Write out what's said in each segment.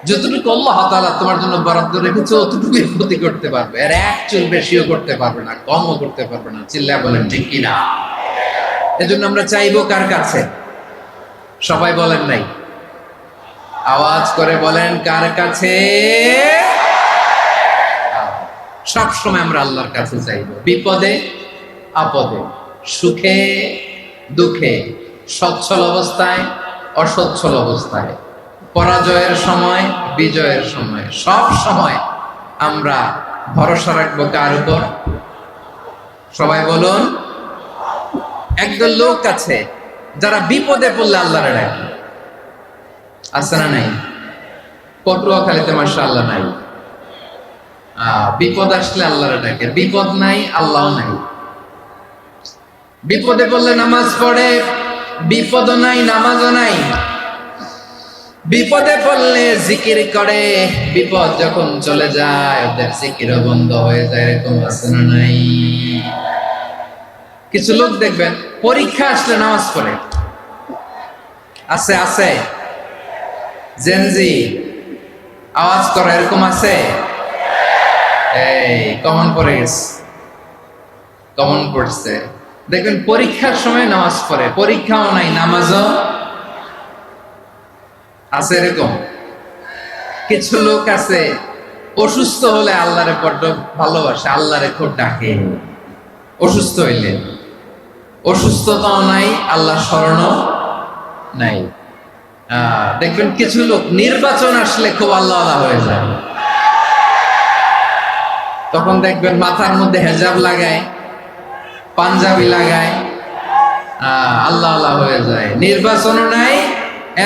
যতটুকু আল্লাহ তাআলা তোমার জন্য বরাদ্দ রেখেছে অতটুকুই ক্ষতি করতে পারবে, আর এক চুল বেশিও করতে পারবে না, কমও করতে পারবে না। চিল্লায় বলেন ঠিক কিনা? এজন্য আমরা চাইবো কার কাছে? সবাই বলেন নাই, আওয়াজ করে বলেন কার কাছে? সব সময় আমরা আল্লাহর কাছে চাইবো, বিপদে আপদে, সুখে দুঃখে, সচ্ছল অবস্থায় অসচ্ছল অবস্থায়, পরাজয়ের সময় বিজয়ের সময়, সব সময় আমরা ভরসা রাখবো কার উপর? সবাই বলুন। একদল লোক আছে যারা বিপদে পড়লে আল্লাহরে ডাকে, আছে না নাই? পটুয়াখালীতে মাশাআল্লাহ নাই। বিপদ আসলে আল্লাহরে ডাকে, বিপদ নাই আল্লাহ নাই। বিপদে পড়লে নামাজ পড়ে, বিপদ নাই নামাজও নাই। বিপদে পড়লে জিকির করে, বিপদ যখন চলে যায় ওদের জিকিরও বন্ধ হয়ে যায়। এরকম আছে না নাই? কিছু লোক দেখবেন পরীক্ষা আসলে নামাজ পড়ে, আছে আছে। জেনজি আওয়াজ করে, এরকম আছে? এই কমন পড়ে গেছে, কমন পড়ছে। দেখবেন পরীক্ষার সময় নামাজ পড়ে, পরীক্ষাও নাই নামাজও আছে। এরকম কিছু লোক আছে অসুস্থ হলে আল্লাহরে বড্ড ভালোবাসে, আল্লাহরে খুব ডাকে। অসুস্থ হইলে অসুস্থতাও নাই, আল্লাহ স্মরণও নাই। দেখবেন কিছু লোক নির্বাচন আসলে খুব আল্লাহ হয়ে যায়, তখন দেখবেন মাথার মধ্যে হেজাব লাগায়, পাঞ্জাবি লাগায়, আল্লাহ আল্লাহ হয়ে যায়। নির্বাচনও নাই,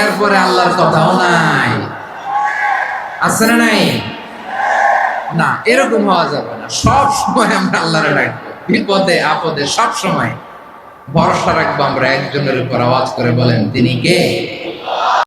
এরপরে আল্লাহর কথাও নাই। আছে না নাই? না, এরকম হওয়া যাবে না। সব সময় আমরা আল্লাহরে ডাকবো, বিপদে আপদে সব সময় ভরসা রাখবো আমরা একজনের উপর। আওয়াজ করে বলেন তিনি কে?